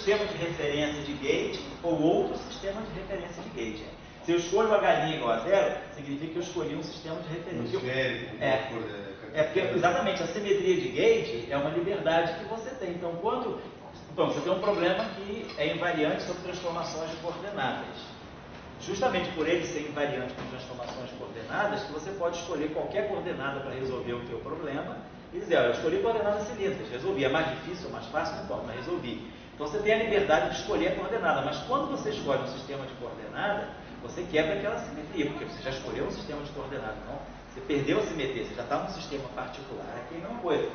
sistema de referência de gate ou outro sistema de referência de gate. Se eu escolho a galinha igual a zero, significa que eu escolhi um sistema de referência. Porque exatamente, a simetria de gate é uma liberdade que você tem. Então, você tem um problema que é invariante sobre transformações de coordenadas. Justamente por ele ser invariante com transformações de coordenadas, que você pode escolher qualquer coordenada para resolver o teu problema e dizer, eu escolhi coordenadas cilíndricas, resolvi. É mais difícil ou mais fácil? Não importa, mas resolvi. Então você tem a liberdade de escolher a coordenada, mas quando você escolhe um sistema de coordenada, você quebra aquela simetria, porque você já escolheu um sistema de coordenada, não? Você perdeu a simetria, você já está num sistema particular. Aqui é a mesma coisa.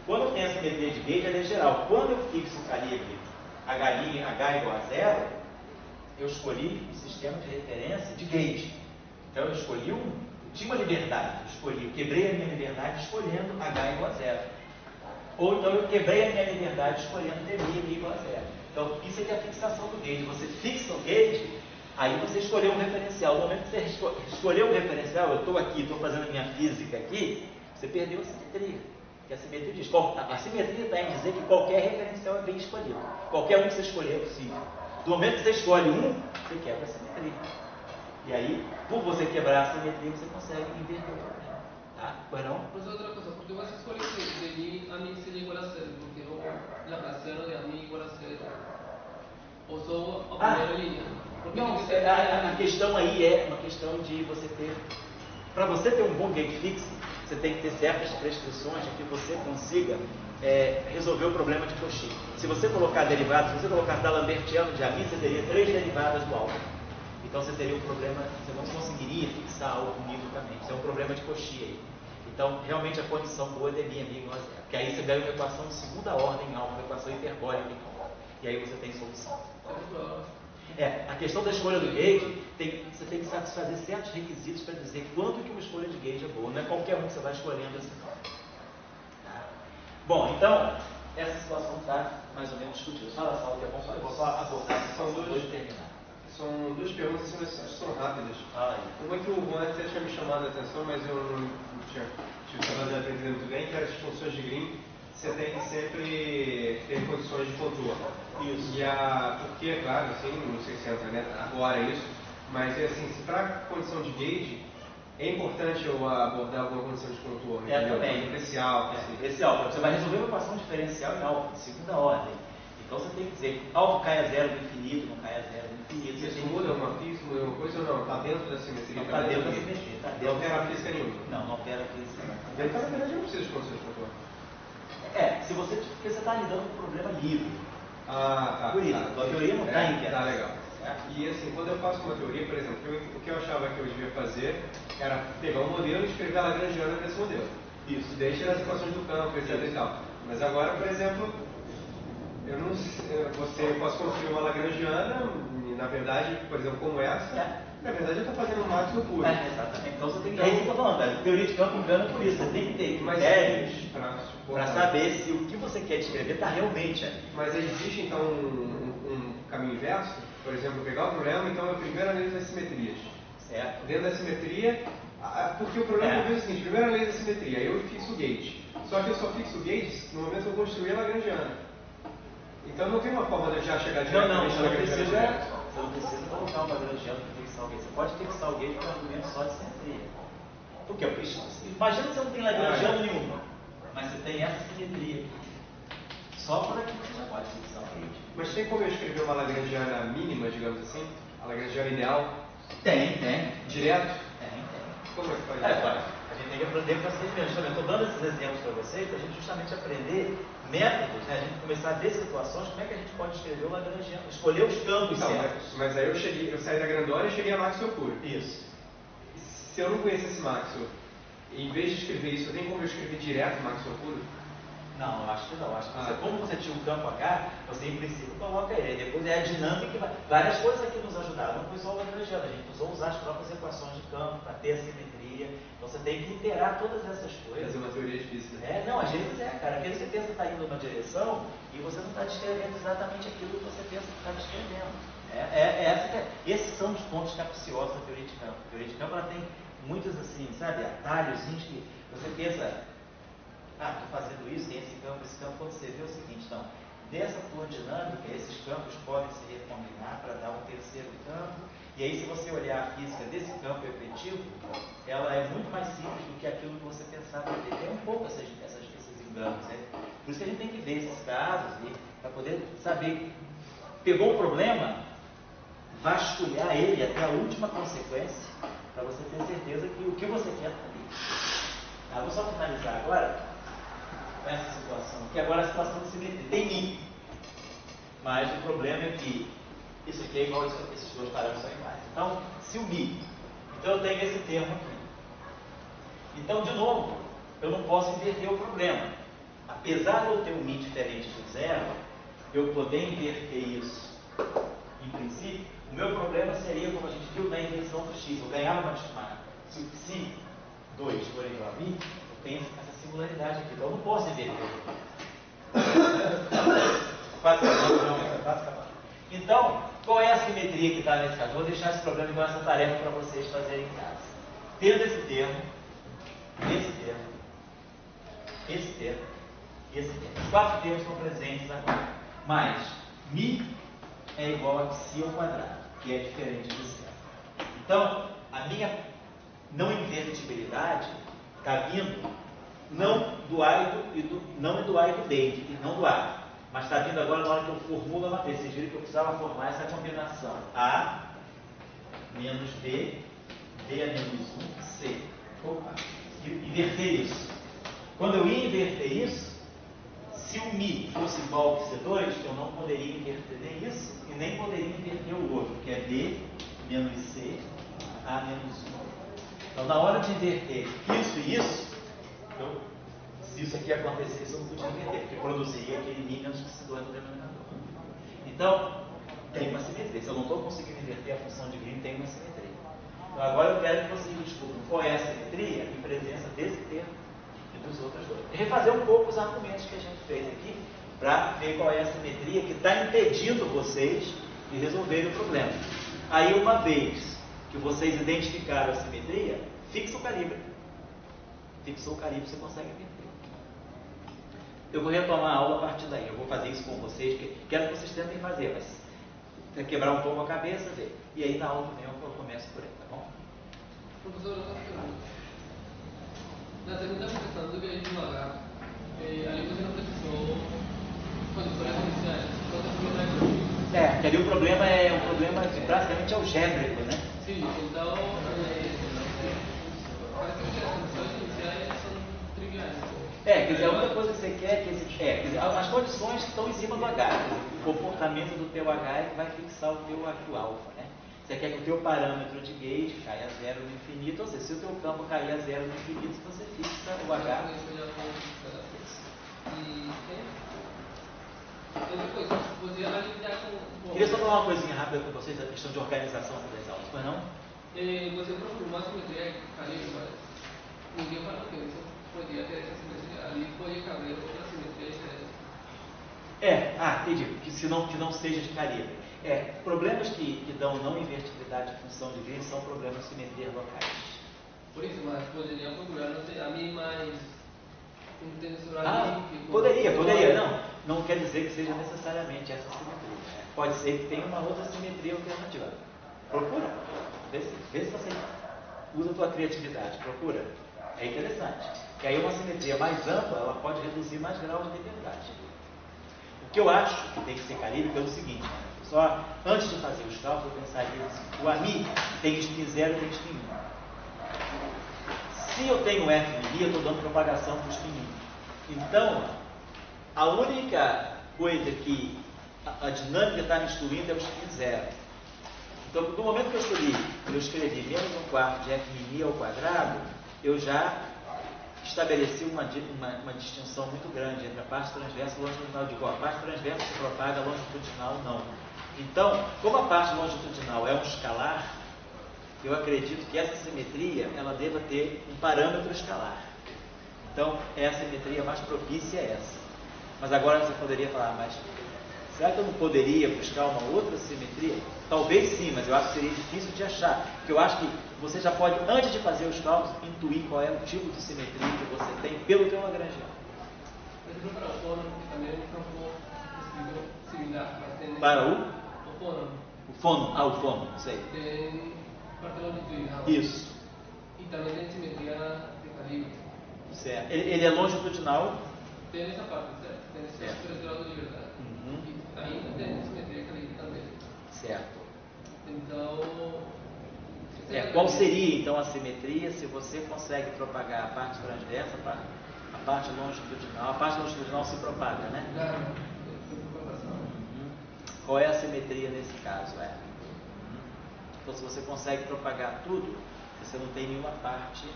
Quando eu tenho a simetria de gauge, ela é geral. Quando eu fixo o calibre a galinha H igual a zero, eu escolhi um sistema de referência de gauge. Então eu escolhi tinha uma liberdade, eu quebrei a minha liberdade escolhendo H igual a zero. Ou então eu quebrei a minha liberdade escolhendo DB igual a zero. Então isso aqui é a fixação do gauge. Você fixa o gauge, aí você escolheu um referencial. No momento que você escolheu um referencial, eu estou aqui, estou fazendo a minha física aqui, você perdeu a simetria. Que a simetria diz, a simetria está em dizer que qualquer referencial é bem escolhido. Qualquer um que você escolher é possível. Do momento que você escolhe um, você quebra a simetria. E aí, por você quebrar a simetria, você consegue inverter o problema. Tá? Bueno? Pues outra coisa, porque você escolheu de mim a mim seria igual a zero, porque o laplaciano de a mim igual a zero. Ou só a primeira linha. Não, a questão aí é uma questão de você ter... Para você ter um bom gate fixo, você tem que ter certas prescrições de que você consiga resolver o problema de Cauchy. Se você colocar derivados, se você colocar D'Alembertiano de Amin, você teria 3 derivadas do álgebra. Então você teria um problema, você não conseguiria fixar algo univocamente. Isso é um problema de Cauchy aí. Então, realmente a condição boa é DB igual a zero. Porque aí você ganha uma equação de segunda ordem em álgebra, uma equação hiperbólica em álgebra. E aí você tem solução. A questão da escolha do gauge, você tem que satisfazer certos requisitos para dizer quanto que uma escolha de gauge é boa. Não é qualquer um que você vai escolhendo assim. Tá? Bom, então, essa situação está mais ou menos discutida. Fala, Saulo, que é bom, eu vou só abordar essa situação depois de terminar. São duas perguntas, mas são rápidas. Uma que o Juan até tinha me chamado a atenção, mas eu não tinha acabado de aprender muito bem, que era as funções de Green. Você tem que sempre ter condições de contorno. Isso. Porque, é claro, assim, não sei se entra agora isso, mas assim, se para condição de gauge, é importante eu abordar alguma condição de contorno. Também. Especial. Especial. Você vai resolver uma equação diferencial em alfa, de segunda ordem. Então você tem que dizer, alfa cai a zero do infinito, não cai a zero do infinito. Isso muda alguma física, muda alguma coisa ou não? Está dentro da simetria? Não está dentro da simetria. Não altera física nenhuma? Não opera física nenhuma. Então, na verdade, eu não preciso de condições de contorno. Porque você está lidando com um problema livre. Tá. Por isso, a teoria não está em que. Tá, legal. E assim, quando eu faço uma teoria, por exemplo, o que eu achava que eu devia fazer era pegar um modelo e escrever a Lagrangiana para esse modelo. Isso. Deixa as equações do campo, etc. e tal. Mas agora, por exemplo, eu posso construir uma Lagrangiana, na verdade, por exemplo, como essa, na verdade eu estou fazendo um máximo puro. Exatamente. Então você tem que... É isso que eu estou falando, a teoria de campo engana por isso. Você tem que ter critérios para saber se o que você quer descrever está realmente ali. Mas existe então um caminho inverso? Por exemplo, pegar o problema, então eu primeiro analiso as simetrias. Certo. Dentro da simetria, porque o problema é o seguinte, primeiro analiso a simetria, aí eu fixo o gauge. Só que eu só fixo o gauge no momento que eu construir a Lagrangiana. Então não tem uma forma de eu já chegar diretamente na Lagrangiana. Você não precisa colocar uma Lagrangiana para fixar o gauge. Você pode fixar o gauge com um argumento só de simetria. Por quê? Porque imagina que você não tem Lagrangiana nenhuma, mas você tem essa simetria. Só por aqui você já pode fixar o gauge. Mas tem como eu escrever uma Lagrangiana mínima, digamos assim? A Lagrangiana ideal? Tem. Direto? Tem. Como é que faz isso? A gente tem que aprender procedimentos. Eu estou dando esses exemplos para vocês para a gente justamente aprender métodos, né? A gente começar a ver situações, como é que a gente pode escrever o Lagrangiano, escolher os campos certos. Mas aí eu saí da grandona e cheguei a Maxwell puro. Isso. Se eu não conhecesse Maxwell, em vez de escrever isso, eu tenho como eu escrever direto Maxwell puro? Não, eu acho que não. Como você tinha um campo H, você em princípio coloca ele. Depois é a dinâmica. Várias coisas aqui nos ajudaram. Não foi só o Lagrangiano, a gente precisou usar as próprias equações de campo para ter a simetria. Então você tem que iterar todas essas coisas. Fazer uma teoria difícil. Não, às vezes cara. Às vezes você pensa que está indo numa direção e você não está descrevendo exatamente aquilo que você pensa que está descrevendo. Esses são os pontos capciosos da teoria de campo. A teoria de campo ela tem muitos assim, sabe, atalhozinhos que você pensa. Estou fazendo isso, tem esse campo. Quando você vê o seguinte, então, dessa tua dinâmica, esses campos podem se recombinar para dar um terceiro campo. E aí, se você olhar a física desse campo efetivo, ela é muito mais simples do que aquilo que você pensava ter. Tem um pouco esses enganos, né? Por isso que a gente tem que ver esses casos para poder saber. Pegou o problema, vasculhar ele até a última consequência, para você ter certeza que o que você quer está ali. Vou só finalizar agora com essa situação, que agora é a situação de simetria. Tem mim, mas o problema é que isso aqui é igual a esses dois parâmetros são iguais. Então, se o mi, então eu tenho esse termo aqui. Então, de novo, eu não posso inverter o problema. Apesar de eu ter um mi diferente do zero, eu poder inverter isso, em princípio, o meu problema seria, como a gente viu, na inversão do x. Eu ganhava uma se 2 for igual a mi, eu tenho essa singularidade aqui. Então, eu não posso inverter. Quase acabou. Então, qual é a simetria que está nesse caso? Vou deixar esse problema igual essa tarefa para vocês fazerem em casa. Tendo esse termo, esse termo, esse termo, esse termo. Os 4 termos estão presentes agora. Mas mi é igual a psi ao quadrado, que é diferente do zero. Então, a minha não invertibilidade está vindo não do A e do A e do D, e não do A. Mas está vindo agora na hora que eu formulo a matriz. Vocês viram que eu precisava formar essa combinação. A menos B, B a menos 1, C. Opa, inverter isso. Quando eu ia inverter isso, se o mi fosse igual ao C2, eu não poderia inverter isso e nem poderia inverter o outro, que é B menos C, A menos 1. Então, na hora de inverter isso e isso, se isso aqui acontecesse, eu não podia inverter, porque produziria aquele mi menos C2 no denominador. Então, tem uma simetria. Se eu não estou conseguindo inverter a função de Green, tem uma simetria. Então, agora eu quero que vocês descubram qual é a simetria em presença desse termo e dos outros dois. E refazer um pouco os argumentos que a gente fez aqui, para ver qual é a simetria que está impedindo vocês de resolverem o problema. Aí, uma vez que vocês identificaram a simetria, fixa o calibre. Fixou o calibre, você consegue inverter. Eu vou retomar a aula a partir daí. Eu vou fazer isso com vocês, que quero que vocês tentem fazer, mas quebrar um pouco a cabeça, ver. E aí na aula também eu começo por aí, tá bom? Professor, outra pergunta. Na segunda questão do grande devagar, ali você não precisou condições iniciais, só da primeira. Que ali o problema é um problema praticamente algébrico, né? Sim, então parece que as condições iniciais são triviais. Quer dizer, a única coisa que você quer quer dizer, as condições estão em cima do H. O comportamento do teu H é que vai fixar o teu alfa, né? Você quer que o teu parâmetro de gauge caia a zero no infinito, ou seja, se o teu campo cair a zero no infinito, você fixa o H. Depois, você vai lidar com... Queria só falar uma coisinha rápida com vocês, a questão de organização das aulas, pois não? Você procurou uma simetria ali, mas ninguém falou que você podia ter essa simetria. Ali pode caber outra simetria diferente. Entendi, que não seja de calibre. Problemas que dão não invertibilidade de função de Green são problemas de simetria locais. Por isso, mas poderia procurar, não sei, a mim mais intencional. Poderia, não quer dizer que seja necessariamente essa simetria. Pode ser que tenha uma outra simetria alternativa. Procura, vê se você usa a tua criatividade, procura. É interessante. Que aí uma simetria mais ampla, ela pode reduzir mais graus de liberdade. O que eu acho que tem que ser calibre é o seguinte, só antes de fazer os cálculos, eu pensaria assim, o AMI tem spin 0 e tem spin 1. Se eu tenho F em mi, eu estou dando propagação para o spin 1. Então, a única coisa que a dinâmica está me excluindo é o spin 0. Então, no momento que eu escrevi menos 1/4 de F min ao quadrado, eu já estabeleci uma distinção muito grande entre a parte transversa e longitudinal. Digo, a parte transversa se propaga, a longitudinal não. Então, como a parte longitudinal é um escalar, eu acredito que essa simetria ela deva ter um parâmetro escalar. Então, a simetria mais propícia é essa. Mas agora você poderia falar, mas será que eu não poderia buscar uma outra simetria? Talvez sim, mas eu acho que seria difícil de achar. Porque eu acho que você já pode, antes de fazer os cálculos, intuir qual é o tipo de simetria que você tem pelo teu lagrangiano. Mas para o fórmula também não similar, mas tem... Para o fono. O fono, o fono, sei. Tem parte longitudinal. Isso. E também tem simetria de calibre. Certo. Ele é longitudinal? Tem essa parte, certo? Tem esses 3 graus de liberdade. E ainda tem simetria de calibre também. Certo. Então... Qual seria então a simetria se você consegue propagar a parte transversa, a parte longitudinal? A parte longitudinal se propaga, né? Qual é a simetria nesse caso? Então, se você consegue propagar tudo, você não tem nenhuma parte,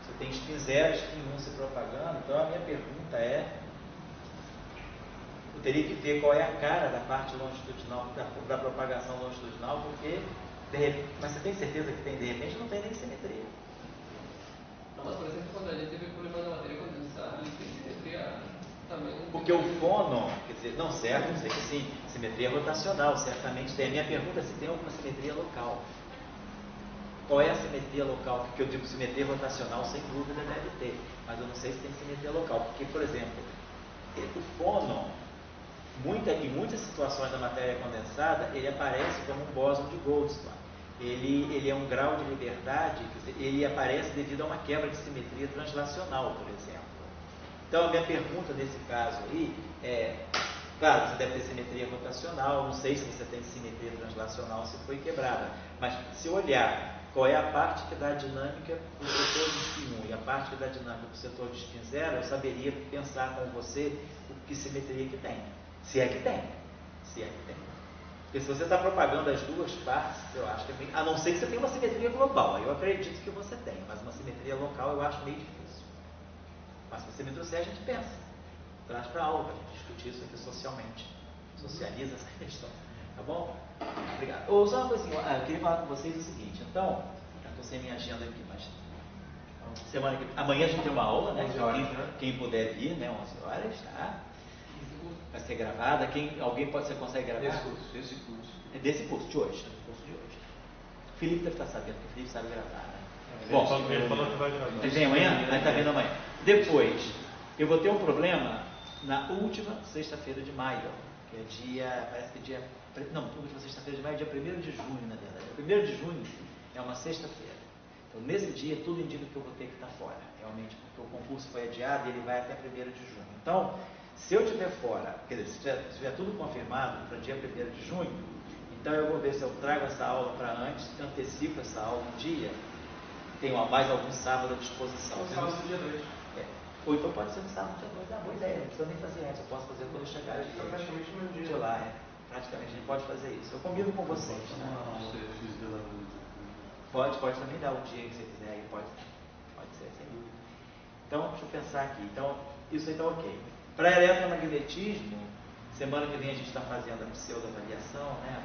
você tem spin 0, spin 1 se propagando. Então, a minha pergunta eu teria que ver qual é a cara da parte longitudinal, da propagação longitudinal, porque, mas você tem certeza que tem, de repente, não tem nem simetria. Não, mas, por exemplo, quando a gente teve problema na matéria condensada, ele tem simetria também. Porque o fono, quer dizer, não certo, não sei que sim, simetria rotacional, certamente tem. A minha pergunta é se tem alguma simetria local. Qual é a simetria local? Porque eu digo simetria rotacional, sem dúvida deve ter, mas eu não sei se tem simetria local. Porque, por exemplo, o fono, em muitas situações da matéria condensada, ele aparece como um bóson de Goldstone. Ele é um grau de liberdade, quer dizer, ele aparece devido a uma quebra de simetria translacional, por exemplo. Então, a minha pergunta nesse caso aí claro, você deve ter simetria rotacional, não sei se você tem simetria translacional, se foi quebrada, mas se eu olhar qual é a parte que dá dinâmica para o setor de spin 1 e a parte que dá dinâmica para o setor de spin 0, eu saberia pensar com você que simetria que tem. Se é que tem. Porque se você está propagando as duas partes, eu acho que é meio... A não ser que você tenha uma simetria global, aí eu acredito que você tem, mas uma simetria local eu acho meio difícil. Mas se você me trouxer, a gente pensa. Traz para a aula, para a gente discutir isso aqui socialmente. Socializa essa questão. Tá bom? Obrigado. Só uma coisinha, eu queria falar com vocês o seguinte, então, já estou sem minha agenda aqui, mas amanhã a gente tem uma aula, né? 11 horas, quem puder vir, né? 11 horas, tá? Vai ser gravada. Você consegue gravar? Esse curso. É desse curso de hoje. Felipe deve estar sabendo, porque o Felipe sabe gravar, né? Ele falou que vai gravar. Ele vem amanhã? Aí está vendo amanhã. Depois, eu vou ter um problema na última sexta-feira de maio, que é última sexta-feira de maio é dia 1º de junho, na verdade. 1º de junho é uma sexta-feira. Então, nesse dia, tudo indica que eu vou ter que estar fora, realmente, porque o concurso foi adiado e ele vai até 1º de junho. Então, se eu estiver fora, quer dizer, se tiver tudo confirmado para dia 1º de junho, então eu vou ver se eu trago essa aula para antes, antecipo essa aula um dia, tenho mais algum sábado à disposição. Sábado do dia 2. Ou então pode ser no sábado do dia 2, boa ideia, não precisa nem fazer antes, eu posso fazer quando eu chegar aqui. Fica praticamente no dia. Lá, praticamente a gente pode fazer isso. Eu combino com vocês. Pode também dar o dia que você quiser, aí pode ser, sem dúvida. Então, deixa eu pensar aqui. Então, isso aí está ok. Para eletromagnetismo, semana que vem a gente está fazendo a pseudo-avaliação, né?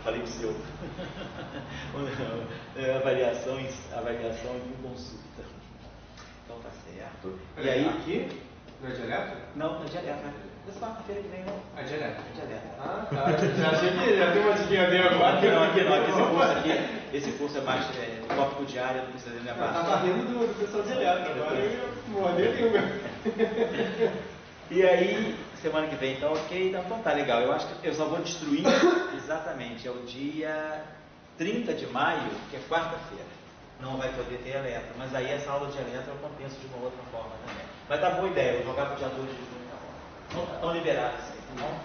Falei pseudo. avaliação em consulta. Então tá certo. E aí? Aqui? Não é direto? Não é direto. Essa quarta-feira que vem não. É direto? É direto. Ah, tá. Já achei que já tem uma diquinha dele agora. Aqui não. Esse curso é mais tópico diário, não precisa me abraçar. Tá rindo do pessoal direto, agora eu ia morder nenhuma. E aí, semana que vem, então, ok, então tá legal. Eu acho que eu só vou destruir exatamente, é o dia 30 de maio, que é quarta-feira. Não vai poder ter eletro, mas aí essa aula de eletro eu compenso de uma outra forma também. Mas tá boa ideia, eu vou jogar pro dia 2 de junho, tá bom. Estão liberados aí, tá bom?